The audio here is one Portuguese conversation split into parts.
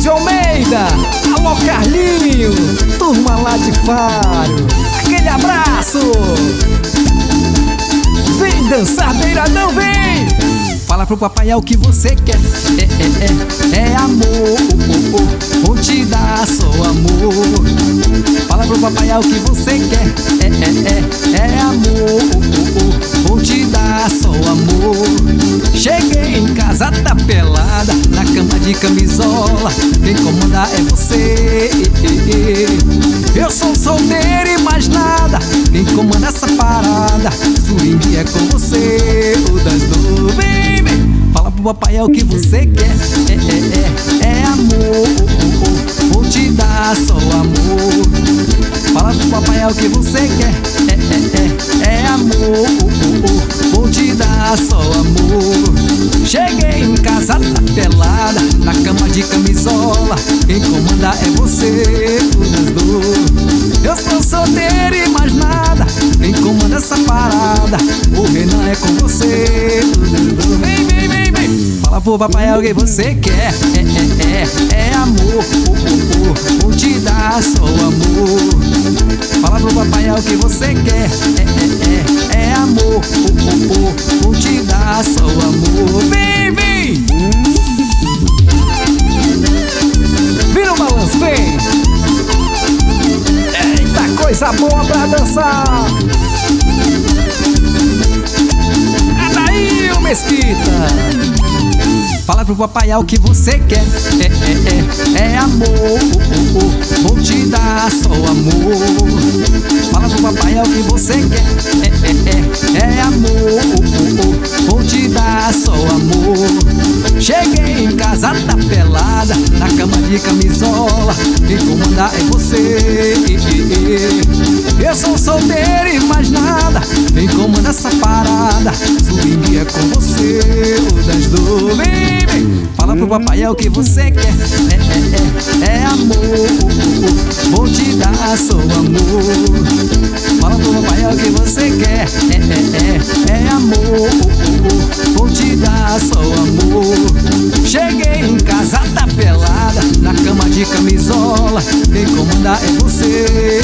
Márcio Almeida, alô Carlinho, turma lá de Faro, aquele abraço. Vem dançar beiradão, vem. Fala pro papai é o que você quer. É amor, vou te dar só amor. Fala pro papai é o que você quer. É amor, vou te dar só amor. Cheguei em casa, tá pelada, na cama de camisola. Quem comanda é você. Eu sou solteiro e mais nada. Quem comanda essa parada, swing é com você. O das duas, vem, vem. Fala pro papai é o que você quer. É amor, vou te dar só amor. Fala pro papai é o que você quer. É amor, vou te dar só amor. Cheguei em casa, tá pelada, na cama de camisola. Quem comanda é você, o das duas. Eu sou solteiro e mais nada. Quem comanda essa parada, o Renan é com você, o das duas. Vem, vem, vem, vem. Fala pro papai é o que você quer. É amor, vou te dar só amor. Fala pro papai é o que você quer. É amor, vou te dar só amor. Vem, vem. Vira o balanço, vem. Eita, coisa boa pra dançar. É daí o Mesquita. Fala pro papai é o que você quer. É amor, vou te dar só amor. Fala pro papai é o que você quer. É amor, vou te dar só amor. Cheguei em casa, tá pelada, na cama de camisola. Quem comanda é você. Eu sou solteiro e mais nada. Quem comanda essa parada, swing é com você. O das duas, vem. Fala pro papai é o que você quer. É amor, vou te dar só amor. Fala pro papai é o que você quer. É amor, vou te dar só amor. Cheguei em casa, tá pelada, na cama de camisola. Quem comanda é você.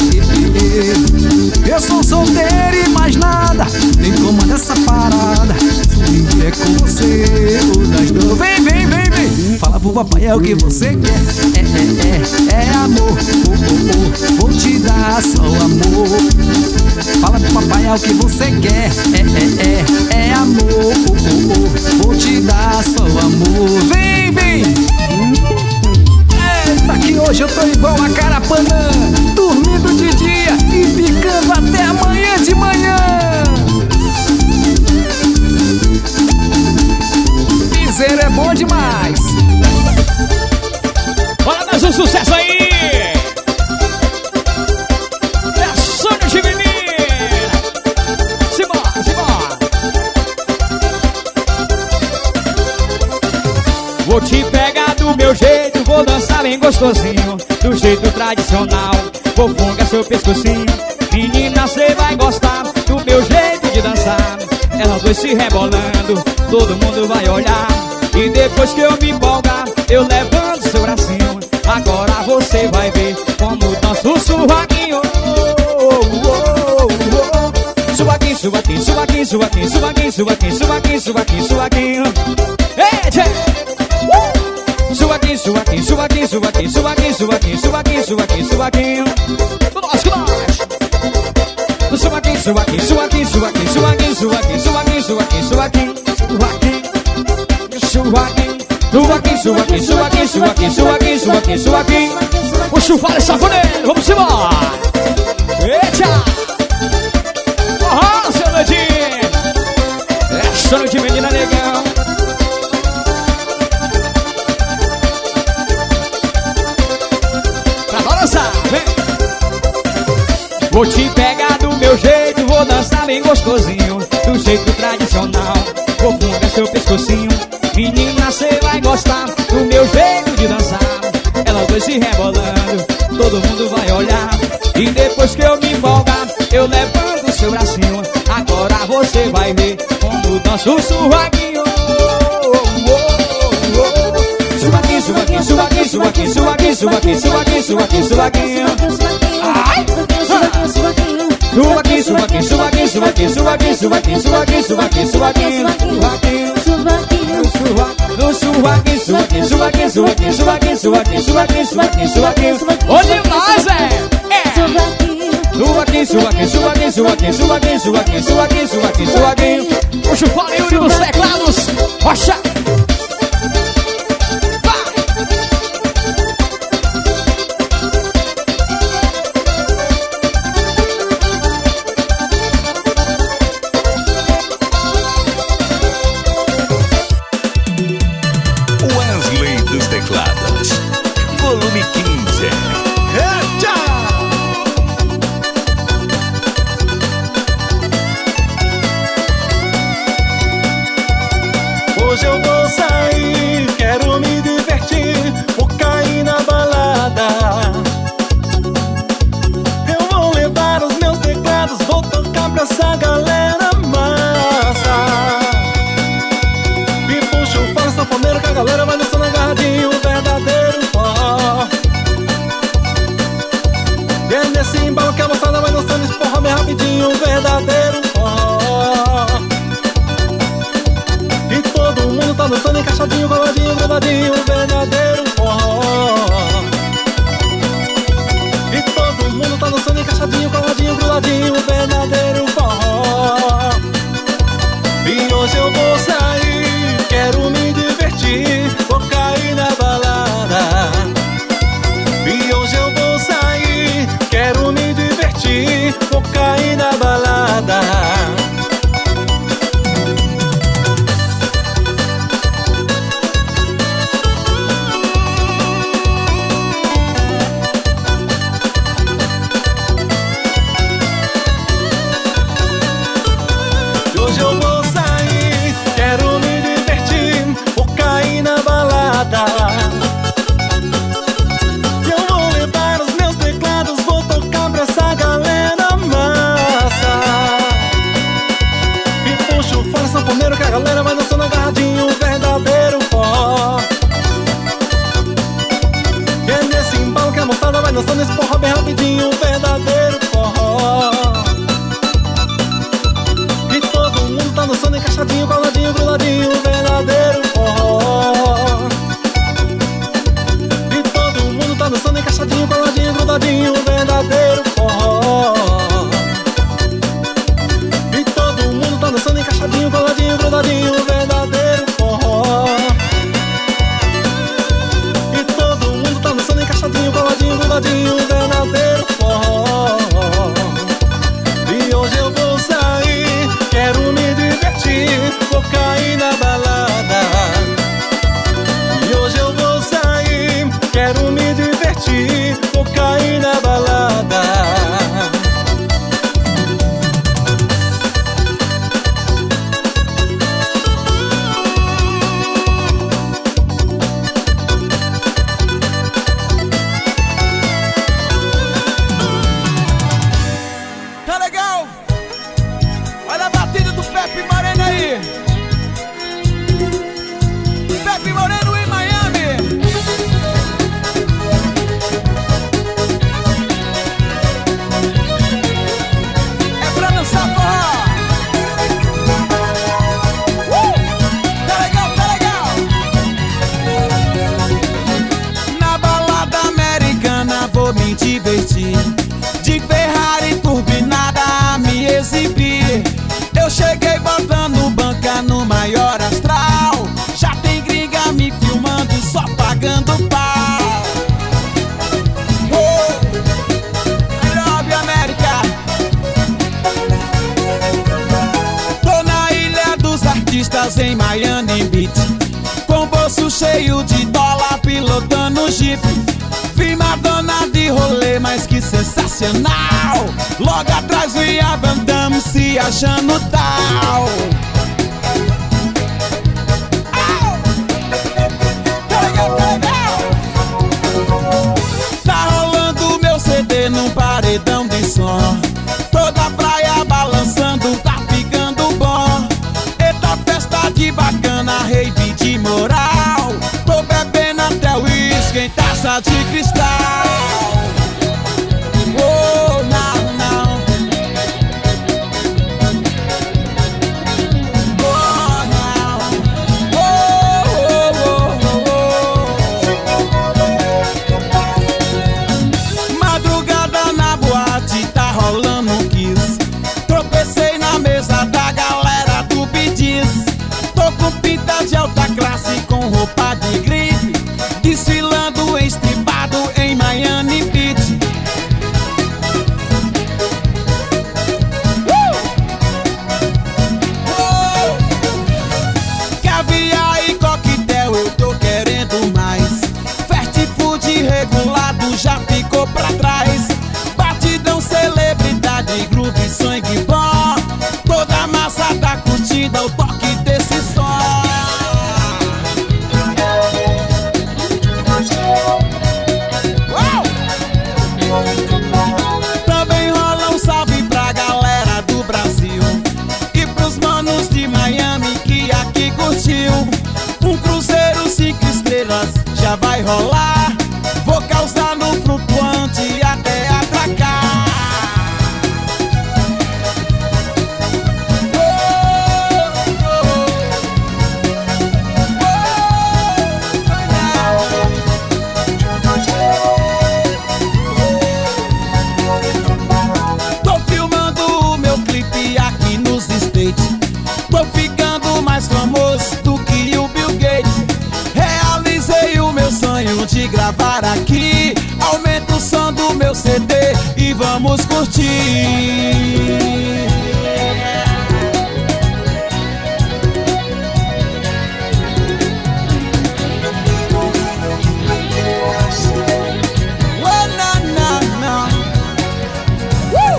Eu sou solteiro e mais nada. Quem comanda essa parada, swing é com você. O das duas, vem, vem, vem, vem. Fala pro papai é o que você quer. É amor, vou te dar só amor. Fala pro papai é o que você quer. É amor, vou te dar só amor. Vem, vem. Eita, que hoje eu tô igual a Carapanã, dormindo de dia e picando até amanhã de manhã. Piseiro é bom demais. Bora mais um sucesso aí. É sonho de menina. Simbora, simbora. Vou te pegar do meu jeito, vou dançar bem gostosinho, do jeito tradicional. Vou fungar seu pescocinho. Menina, cê vai gostar do meu jeito de dançar. Elas dois se rebolando, todo mundo vai olhar. E depois que eu me empolgar, eu levanto seu bracinho. Agora você vai ver como dança o suvaquinho. Suvaquinho, suvaquinho, suvaquinho, suvaquinho, suvaquinho, suvaquinho, suvaquinho, suvaquinho, suvaquinho. Ei, tchê! Suvaquinho, suvaquinho, suvaquinho, suvaquinho, suvaquinho, suvaquinho, suvaquinho, suvaquinho, suvaquinho. Nós, nós. Suvaquinho, suvaquinho, suvaquinho, suvaquinho, suvaquinho, suvaquinho, suvaquinho, suvaquinho, suvaquinho, suvaquinho. Suvaquinho, suvaquinho, suvaquinho, suvaquinho, suvaquinho, suvaquinho, suvaquinho. O chuvar é safoneiro, vamos embora. Eita! Oh, seu Ledinho. É sono de menina negão. Pra balançar, vem. Vou te pegar do meu jeito, vou dançar bem gostosinho, do jeito tradicional. Vou fungar seu pescocinho. Menina, cê vai gostar do meu jeito de dançar. Elas dois se rebolando, todo mundo vai olhar. E depois que eu me empolgar, eu levanto o seu bracinho. Agora você vai ver como dança o suvaquinho. Suvaquinho, suvaquinho, suvaquinho, suvaquinho, suvaquinho, suvaquinho, suvaquinho, suvaquinho, suvaquinho. Ai! Suvaquinho, suvaquinho, suvaquinho, suvaquinho, suvaquinho, suvaquinho, suvaquinho, suvaquinho, suvaquinho, no suvaquinho, suvaquinho, suvaquinho, suvaquinho, suvaquinho, suvaquinho, suvaquinho, suvaquinho, suvaquinho. Onde mais é? Suvaquinho, suvaquinho, suvaquinho, suvaquinho, suvaquinho, suvaquinho, suvaquinho, suvaquinho, suvaquinho. Puxa o fone Yuri nos teclados. Rocha. Wesley dos teclados, volume 15. Eita! Hoje eu vou sair, quero me divertir, vou cair na balada. Eu vou levar os meus teclados, vou tocar pra essa galera massa. E puxa o fole sanfoneiro que a galera vai dançando agarradinho, um verdadeiro forró. E é nesse embalo que a moçada vai dançando, esporra bem rapidinho, um verdadeiro forró. E todo mundo tá dançando encaixadinho, coladinho, grudadinho, um verdadeiro forró. E todo mundo tá dançando encaixadinho, coladinho, grudadinho, um verdadeiro forró. E hoje eu vou sair, quero me divertir, vou cair na balada. E hoje eu vou sair, quero me divertir, vou cair na balada. Hoje eu vou sair, quero me divertir, vou cair na balada. E eu vou levar os meus teclados, vou tocar pra essa galera massa. E puxa o fole sanfoneiro que a galera vai dançando agarradinho, um verdadeiro forró. E é nesse embalo que a moçada vai dançando esse forró bem rapidinho, um verdadeiro forró. E todo mundo tá dançando encaixadinho, coladinho, grudadinho, um verdadeiro forró. E todo mundo tá dançando encaixadinho, coladinho, grudadinho, um verdadeiro forró. E todo mundo tá dançando encaixadinho, coladinho, grudadinho, um verdadeiro forró. E todo mundo tá dançando encaixadinho, coladinho, grudadinho, um verdadeiro forró. E hoje eu vou sair, quero me divertir, vou cair na balada. E hoje eu vou sair, quero me divertir, vou cair na balada. Tá legal? Olha a batida do Pepe Moreno aí. Pepe Moreno em Miami. É pra dançar forró. Tá legal, tá legal. Na balada americana vou me divertir, de Ferrari turbinada a me exibir. Eu cheguei botando banca no maior astral, já tem gringa me filmando, só pagando pau. Nairobi, América. Tô na ilha dos artistas em Miami Beach, com bolso cheio de dólar, pilotando Jeep. Vi Madonna de rolê, mas que sensacional. Logo atrás vi a Van Damme se achando tal. Tá legal, tá legal. Tá rolando meu CD num paredão de som, toda a praia balançando, tá ficando bom. Eita festa de bacana, rave de moral. Tô bebendo até o uísque, tá de Miami que aqui curtiu. Um cruzeiro 5 estrelas já vai rolar. Vou causar no flutuante até atracar. Tô filmando o meu clipe aqui nos States. Tô ficando mais famoso do que o Bill Gates. Realizei o meu sonho de gravar aqui. Aumenta o som do meu CD e vamos curtir. Oh, na, na, na. Oh,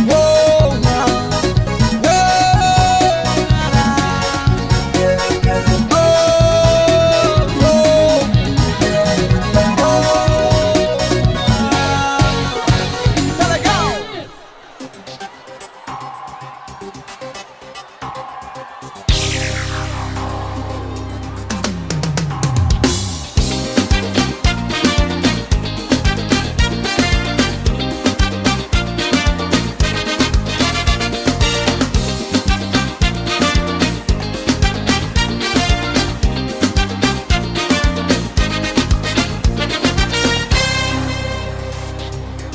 na. Oh, na, na. Tá legal?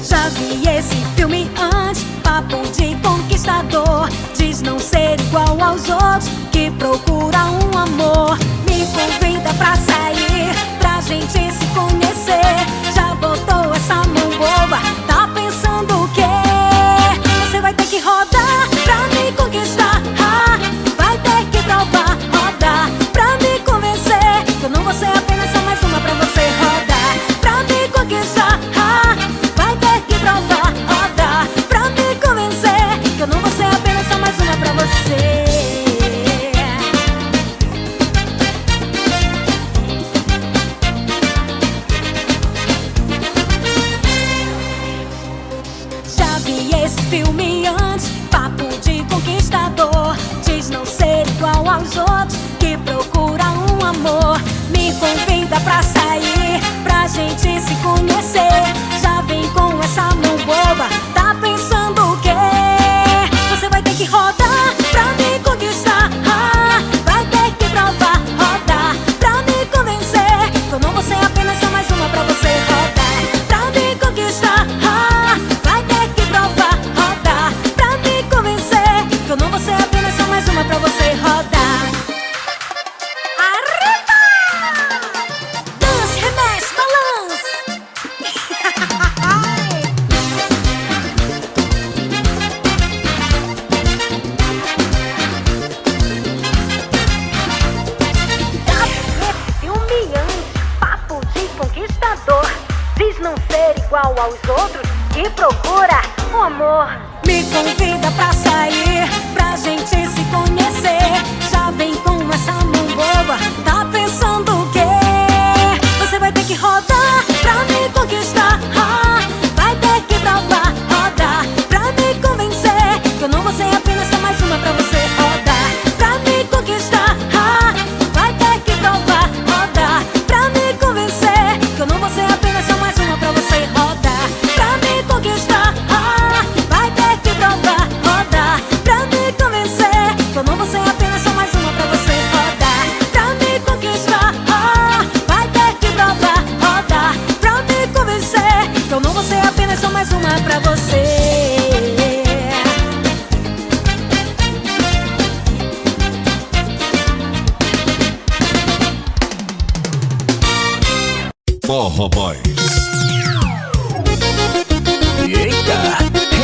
Já vi esse filme antes, papo de conquistador. Diz não ser igual aos outros, que procura um amor. Me convida pra sair, pra gente se conhecer. Já botou essa mão boba, tá pensando o quê? Você vai ter que rodar pra me conquistar. Vai ter que provar, rodar pra me convencer que eu não vou ser apenas só mais uma pra você rodar. Pra me conquistar, vai ter que provar, rodar pra me convencer que eu não vou ser apenas só mais uma pra você. Já vi esse filme antes, papo de conquistador. Diz não ser igual aos outros, que procura um amor. Me convida pra sair, pra gente se conhecer. Já vem com essa mão boba, tá pensando o quê? Você vai ter que rodar pra me conquistar. Vai ter que provar, rodar pra me convencer que eu não vou ser apenas só mais uma pra você rodar. Pra me conquistar, vai ter que provar, rodar pra me convencer que eu não vou ser apenas só mais uma pra você rodar. Arriba! Dance, remexe, balance. Humilhante, papo de conquistador. Diz não ser igual aos outros, que procura um amor. Me convida pra sair, pra gente se conhecer. Já vem com essa mão boba, tá pensando o quê? Você vai ter que rodar pra me conquistar. Vai ter que provar, rodar pra me convencer que eu não vou ser apenas só mais uma pra você rodar. Pra me conquistar, vai ter que provar, rodar pra me convencer que eu não vou ser apenas só mais uma pra você rodar. Pra me conquistar, vai ter que provar, rodar pra me convencer que eu não vou ser apenas só mais uma pra você rodar. Pra me conquistar, vai ter que provar, rodar pra me convencer que eu não vou ser apenas só mais uma pra você. Forró Boys. Eita,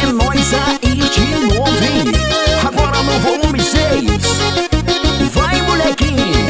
é nóis aí de novo, hein? Agora no volume 6. Vai, molequinho.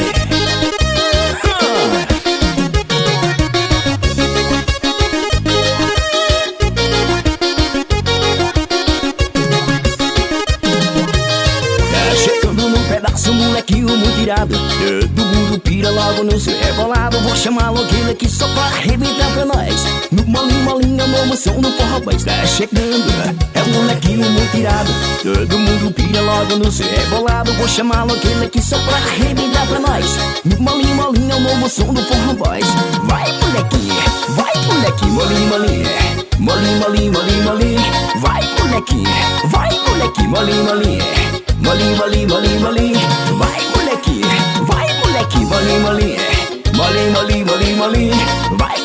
Tá chegando num pedaço pedaço, molequinho muito irado. Todo mundo pira logo no seu rebolado. Vou chamar logo ele aqui só pra arrebentar pra nós. No molinho, molinho, a nova som do forró vai estar chegando. É um molequinho muito irado. Todo mundo pira logo no seu rebolado. Vou chamar logo ele aqui só pra arrebentar pra nós. No molinho, molinho, a nova som do forró boys. Vai molequinho, molinho, molinho. Molinho, molinho, molinho, molinho. Vai molequinho, molinho, molinho. Molinho, molinho, molinho, molinho. Vai molequinho, molinho, molinho. Molinho, molinho, molinho, molinho. Vai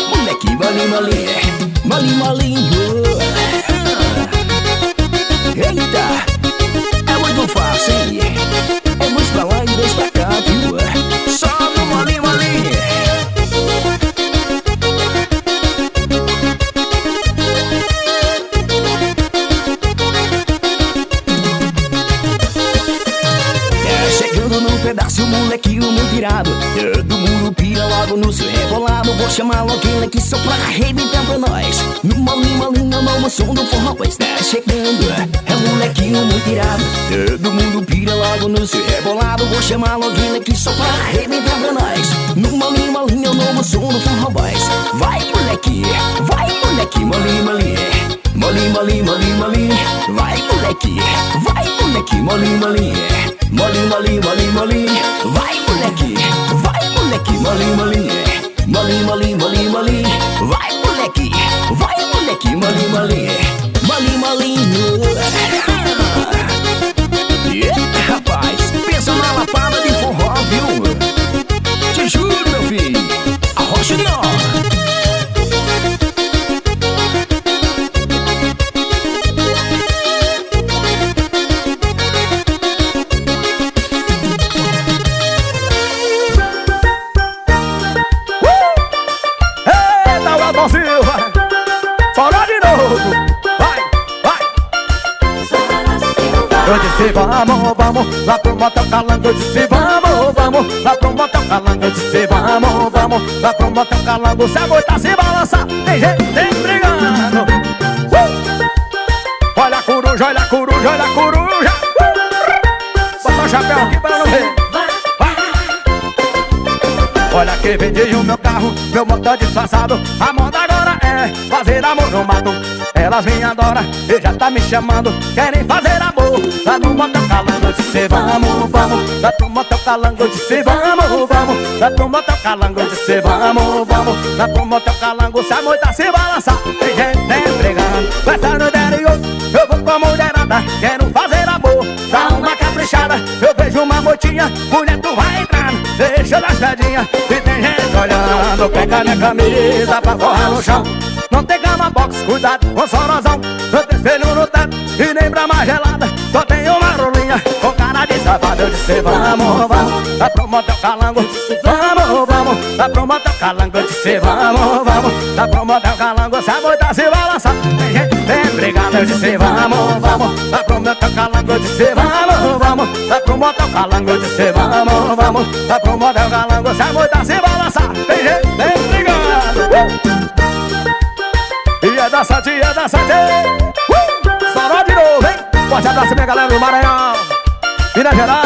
molequinho, molinho, molinho. Molinho, molinho. Eita, é muito fácil, hein? É dois pra lá e dois pra cá, viu? Só no molinho, molinho. Pedaço, molequinho muito irado. Todo mundo pira logo no seu rebolado. Vou chamar logo ele aqui só pra arrebentar pra nós. No molinho, molinho, a nova som do forró vai estar chegando. É um molequinho muito irado. Todo mundo pira logo no seu rebolado. Vou chamar logo ele aqui só pra arrebentar pra nós. No molinho, molinho, a nova som do forró boys. Vai molequinho, molinho, molinho. Molinho, molinho, molinho, molinho. Vai molequinho, molinho, molinho. Molinho, molinho, molinho, molinho. Vai molequinho, molinho, molinho. Molinho, molinho, molinho, molinho. Vai molequinho, molinho, molinho. Molinho, molinho. Rapaz, pensa na lapada de forró, viu? Te juro, meu filho, arrocha não. Eu disse vamos, vamos, lá pro motel calango. Eu disse vamos, vamos, lá pro motel calango. Eu disse vamos, vamos, lá pro motel calango. Se a boi tá se balançar, tem gente, tem brigando. Olha a coruja, olha a coruja, olha a coruja. Bota o chapéu aqui pra não ver. Olha que vendi o meu carro, meu motor disfarçado. A moda agora é fazer amor no mato. Elas me adoram e já tá me chamando. Querem fazer amor lá no motel calango. Eu disse vamos, vamos, lá pro motel calango. Eu disse vamos, vamos, lá pro motel calango. Eu disse vamos, vamos, lá pro motel calango. Se a moita se balançar, tem gente brigando. Festa no interior, eu vou com a mulherada. Quero fazer amor, dá uma caprichada. Eu vejo uma motinha, mulher tu vai entrando. Deixa das pedinhas e tem gente olhando. Pega minha camisa pra forrar no chão. Não tem cama box, cuidado com o sorozão. Não tem espelho no teto e nem brama gelada. Só tem uma rolinha com cara de safado. Eu disse vamos, vamos, lá pro motel calango. Vamos, vamos, lá pro motel calango. Eu disse vamos, vamos, lá pro motel calango. Se a moita se balançar, tem gente bem brigada. Eu disse vamos, vamos, lá pro motel calango. Eu disse vamos, vamos, lá pro motel calango. Eu disse vamos, vamos, lá pro motel calango. Se a moita se balançar, tem gente bem brigada. E é dançante, Soró de novo, hein? Forte abraço, minha galera do Maranhão, Minas Gerais.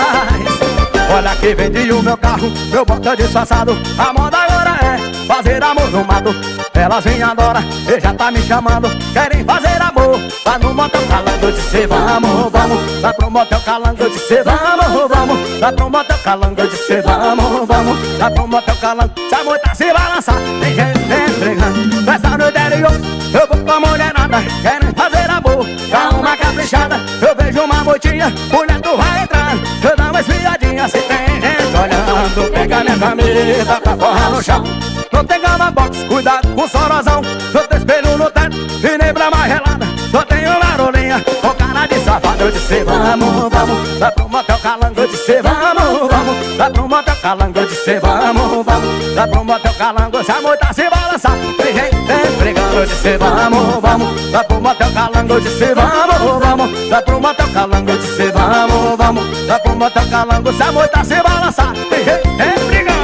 Olha que vendi o meu carro, meu motor disfarçado. A moda agora é fazer amor no mato. Elas me adoram e já tá me chamando. Querem fazer amor lá no motel calango. Eu disse vamos, vamos, lá pro motel calango. Eu disse vamos, vamos, lá pro motel calango. Eu disse vamos, vamos, lá pro motel calango. Se a moita se balançar, tem gente brigando. Festa no interior, eu vou com a mulherada. Querem fazer amor, dá uma caprichada. Eu vejo uma motinha, mulher tu vai entrando. Eu dou uma espiadinha, se tem gente olhando. Pega minha camisa pra forrar no chão. Não tem cama box, cuidado com o sorozão. Não tem espelho no teto e nem brama gelada. Só tem uma rolinha com cara de safado. Eu disse vamos, vamos, lá pro motel calango. Eu disse vamos, vamos, lá pro motel calango. Eu disse vamos, vamos, lá pro motel calango. Se a moita se balançar, tem gente brigando. Eu disse vamos, vamos, lá pro motel calango. Eu disse vamos, vamos, lá pro motel calango. Eu disse vamos, vamos, lá pro motel calango. Se a moita se balançar, tem gente brigando.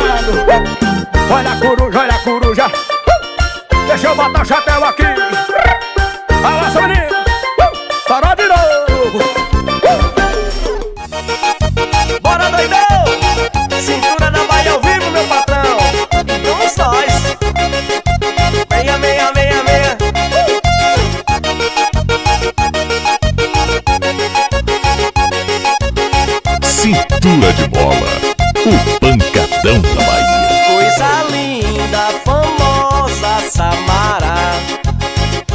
Olha a coruja, olha a coruja. Deixa eu botar o chapéu aqui. Abraço, menino. Soró de novo. Cintura de Mola, o pancadão da Bahia. Coisa linda, famosa Samara,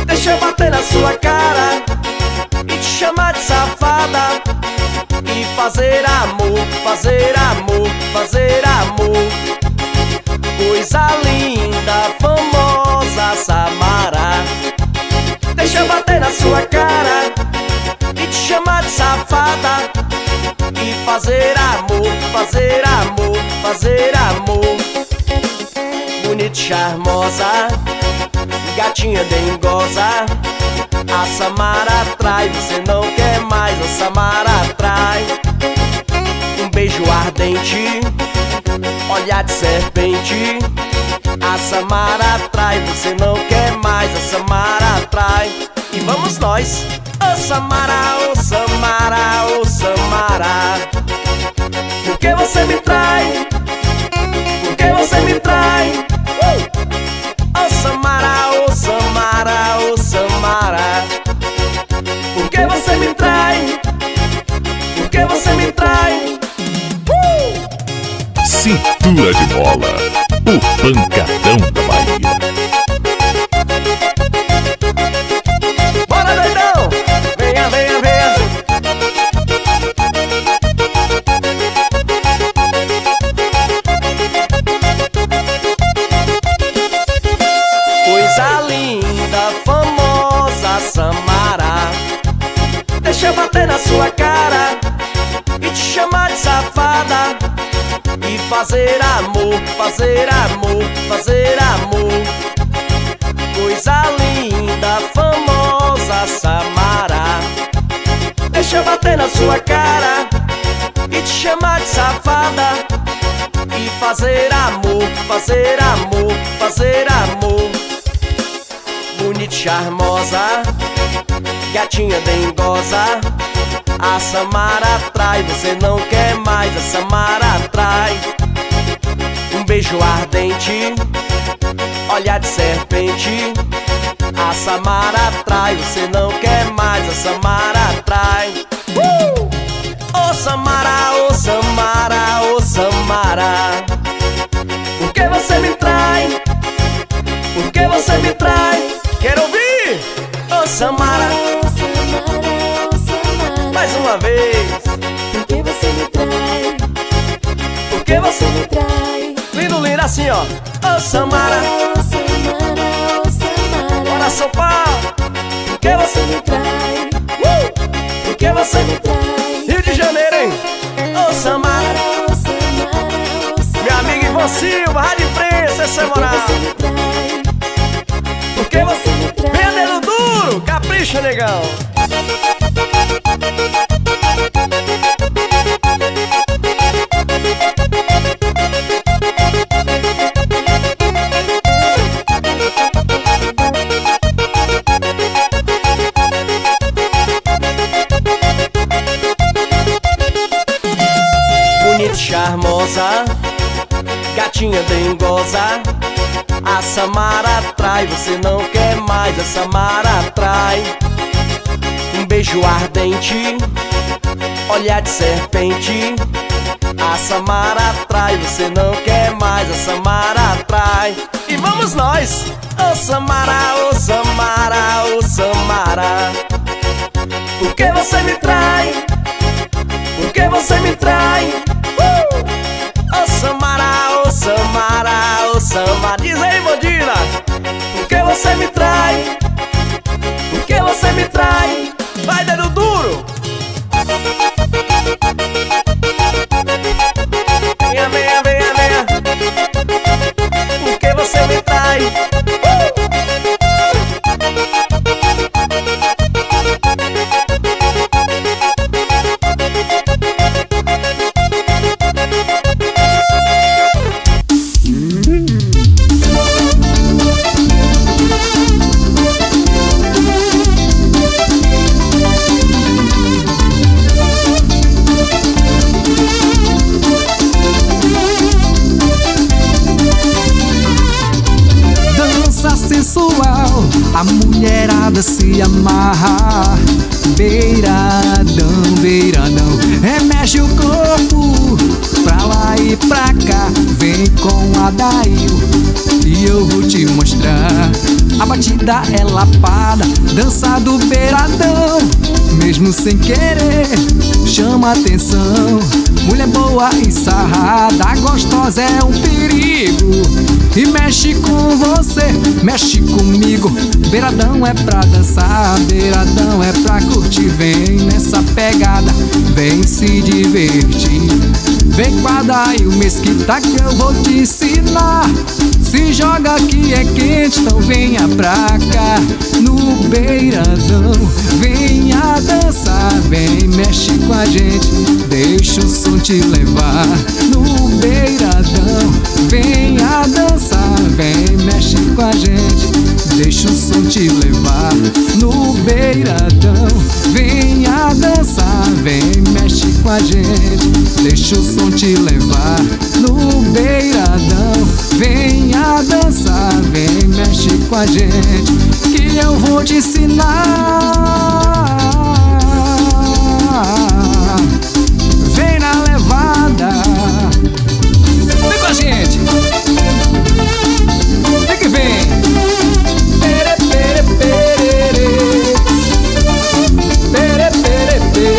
deixa eu bater na sua cara e te chamar de safada e fazer amor, fazer amor, fazer amor. Coisa linda, famosa Samara, deixa eu bater na sua cara e te chamar de safada e fazer amor, fazer amor, fazer amor. Bonita, charmosa, gatinha dengosa, a Samara atrai, você não quer mais, a Samara atrai. Um beijo ardente, olhar de serpente, a Samara atrai, você não quer mais, a Samara atrai. E vamos nós, ô Samara, ô Samara, ô Samara, por que você me trai? Por que você me trai? Ô Samara, ô Samara, ô Samara, por que você me trai? Por que você me trai? Cintura de Mola, o pancadão da Bahia. Bora, doidão! Venha, venha, venha! Coisa linda, famosa Samara, deixa eu bater na sua cara e te chamar de safada e fazer amor, fazer amor, fazer amor. Coisa linda, famosa Samara, deixa eu bater na sua cara e te chamar de safada e fazer amor, fazer amor, fazer amor. Bonita, charmosa, gatinha dengosa, a Samara atrai, você não quer mais, a Samara atrai. Um beijo ardente, olhar de serpente, a Samara atrai, você não quer mais, a Samara atrai. Ô Samara, ô Samara, ô Samara, por que você me trai? Por que você me trai? Quero ouvir! Ô Samara, mais uma vez. Por que você me trai? Por que você me trai? Lindo, lindo assim, ó. Ô Samara, Oh, Samara, oh, Samara, bora São Paulo. Por que você me trai? Por que você Me trai? Rio de Janeiro, hein? Ô Samara, Oh, Samara, oh, Samara, meu amigo Ivan Silva, Rádio Imprensa, essa é moral. você me trai? Por que você me trai? Venha dedo duro, capricha, negão. Bonita, charmosa, gatinha dengosa, a Samara atrai, você não quer mais, a Samara atrai. Um beijo ardente, olhar de serpente, a Samara atrai, você não quer mais, a Samara atrai. E vamos nós, ô Samara, ô Samara, ô Samara, por que você me trai? Por que você me trai? Ô Samara, ô Samara, ô Samara, diz aí, Bodina, por que você me trai? Por que você me trai? Vai, dedo duro! Venha, venha, venha, venha. Por que você me trai? Sensual, a mulherada se amarra. Beiradão, beiradão, remexe o corpo Adail e eu vou te mostrar. A batida é lapada, dança do beiradão, mesmo sem querer, chama atenção. Mulher boa e sarrada, gostosa é um perigo. E mexe com você, mexe comigo. Beiradão é pra dançar, beiradão é pra curtir. Vem nessa pegada, vem se divertir. Vem com a Adail Mesquita que eu vou te ensinar. Se joga que é quente, então venha pra cá. No beiradão, venha dançar. Vem, mexe com a gente, deixa o som te levar. No beiradão, venha dançar. Vem, mexe com a gente, deixa o som te levar. No beiradão, venha dançar. Vem, mexe com a gente, deixa o som te levar. No beiradão, venha dançar. Vem, mexe com a gente, que eu vou te ensinar. Vem na levada, vem com a gente, vem que vem. Pere, pere, perere. Pere, pere, pere.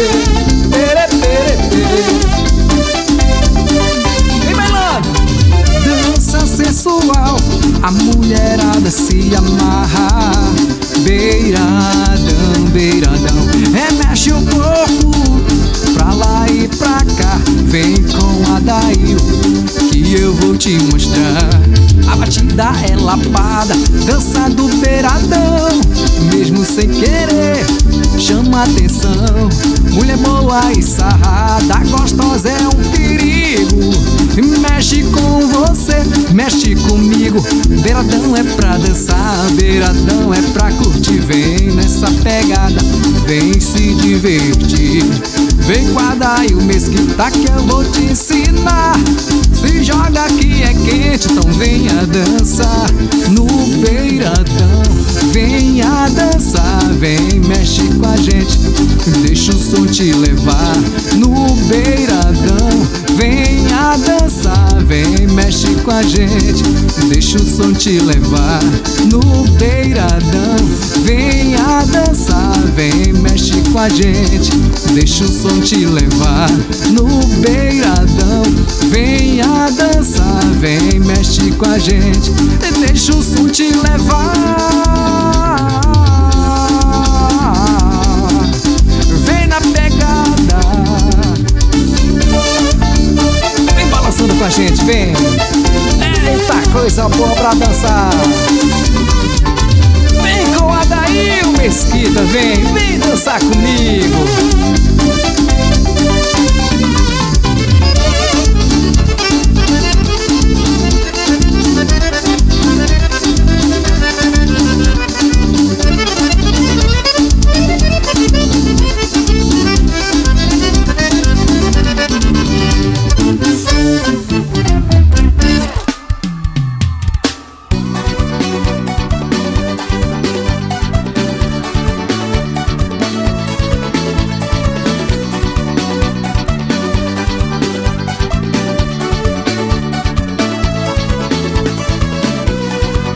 Pere, pere, pere. Vem bailando. Dança sensual, a mulherada se amarra. Beiradão, beiradão, mexe o corpo pra lá e pra cá. Vem com a Adail que eu vou te mostrar. A batida é lapada, dança do beiradão, mesmo sem querer, chama atenção. Mulher boa e sarrada, gostosa é um perigo. Mexe com você, mexe comigo. Beiradão é pra dançar, beiradão é pra curtir. Vem nessa pegada, vem se divertir. Vem com a Adail Mesquita que eu vou te ensinar. Se joga que é quente, então venha dançar. No beiradão, venha dançar. Vem, mexe com a gente, deixa o som te levar. No beiradão, venha dançar. Vem, mexe com a gente, deixa o som te levar. No beiradão, venha dançar. Vem, mexe com a gente, deixa o som te levar. No beiradão, venha dançar. Vem, mexe com a gente, deixa o som te levar. Vem na pegada, vem balançando com a gente, vem. Eita, coisa boa pra dançar. Vem com a Adail Mesquita, vem, vem dançar comigo.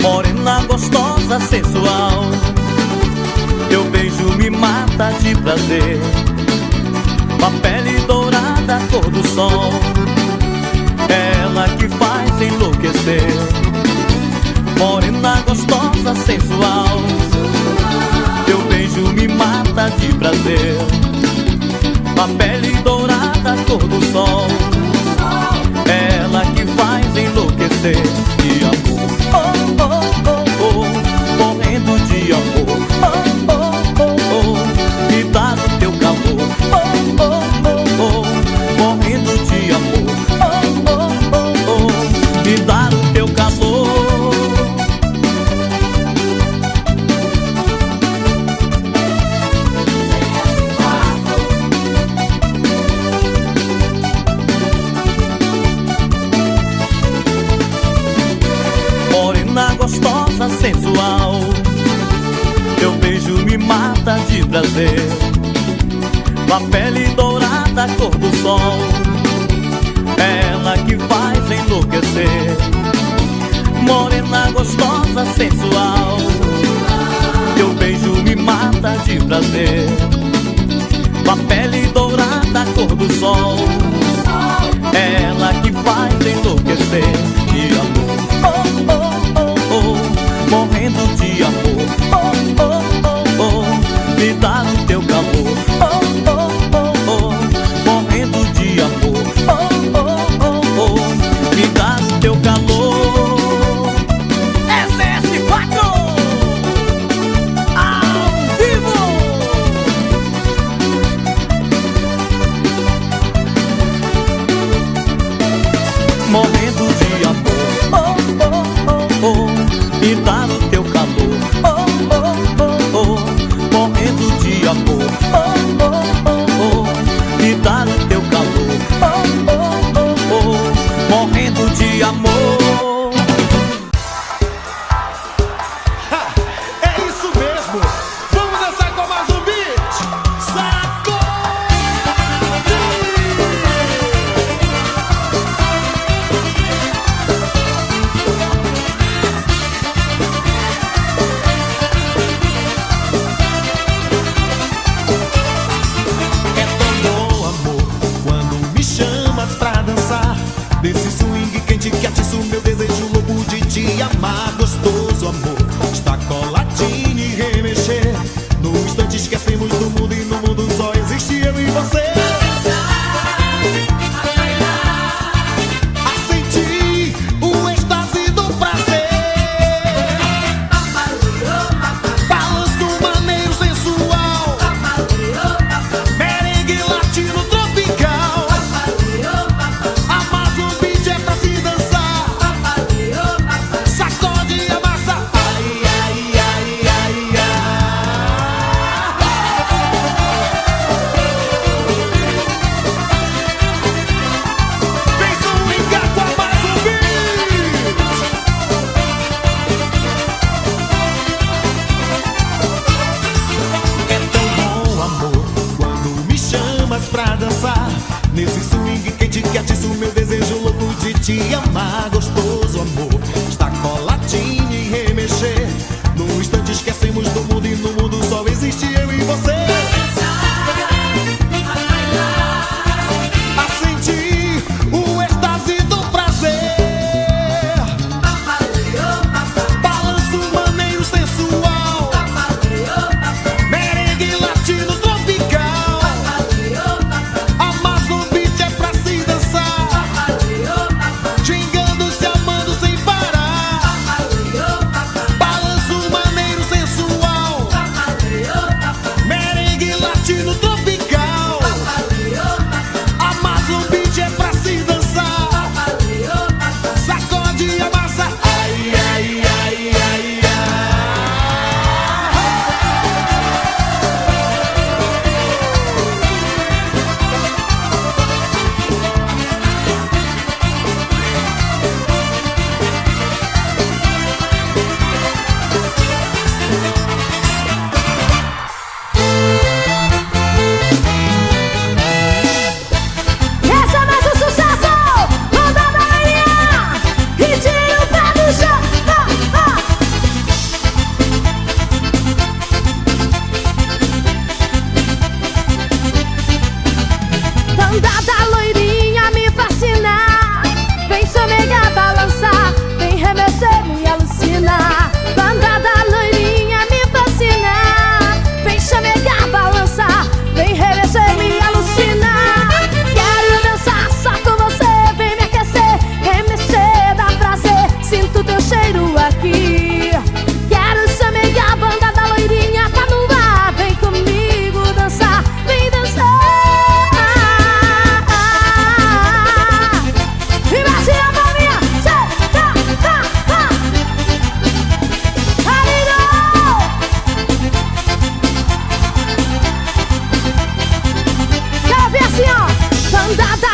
Morena gostosa, sensual, teu beijo me mata de prazer. Uma pele dourada, cor do sol, ela que faz enlouquecer. Morena gostosa, sensual, teu beijo me mata de prazer. Uma pele dourada, cor do sol, ela que faz enlouquecer. De amor, oh, oh, oh, oh, morrendo de amor, oh, oh, oh, oh, me dá o teu calor, oh, oh, oh, oh, morrendo de amor, oh, oh, oh, oh, me dá o teu calor. Morena gostosa, sensual, teu beijo me mata de prazer. Uma pele dourada, cor do sol, ela que faz enlouquecer. morena gostosa, sensual. Teu beijo me mata de prazer, com a pele dourada, cor do sol. Ela que faz enlouquecer de amor. Oh, oh, oh, oh, morrendo de amor. Oh, oh, oh, oh, me dá o teu calor. Oh, oh, oh, oh, morrendo de amor. Oh, oh, oh, oh, me dá o teu calor. SS4 ao vivo. Morrendo de amor. Oh, oh, oh, oh, me dá o teu calor. Oh, oh, oh, oh, morrendo de amor. Oh, oh, oh, oh, me dá o teu calor. Oh, oh, oh, oh, morrendo de amor. É isso mesmo! Vamos dançar com mais um beat! É tão bom, amor, quando me chamas pra dançar. Desse swing quente que atiça o meu desejo louco de te amar. Gostoso, amor, está coladinho e remexer. No instante esquecemos do mundo e no mundo só existe eu e você. A sentir o êxtase do prazer. Balanço maneiro sensual, merengue latino tropical. Amassa o beat é pra se dançar. Sacode e amassa. Ai, ai, ai, ai, ai. Vem swingar com mais um beat. É tão bom, amor, quando me chamas pra dançar. Nesse swing quente que atiça o meu desejo louco de te amar. Gostoso, amor, está coladinho e remexer. No instante esquecemos do mundo e no mundo só existe eu e você. A sentir o êxtase do prazer. Balanço maneiro sensual, merengue latino tropical. Amassa o beat é pra se dançar, xingando, se amando sem parar. Balanço maneiro sensual, merengue latino tropical. Amassa o beat é pra se dançar, sacode e amassa. Ai, ai, ai, ai, ai. Esse é mais um sucesso! Manda a Maria! E tira o pé do chão! Banda da loirinha me fascina. Vem sonegar, balançar, vem remexer, me alucinar. Banda da loirinha me fascina. Vem chamegar, balançar, vem remexer, me alucinar. Quero dançar só com você, vem me aquecer, remexer, dá prazer, sinto teu cheiro aqui. Quero chamegar, banda da loirinha tá no ar, vem comigo dançar, vem dançar. Imagina a palminha, quero ver assim, ó. Banda da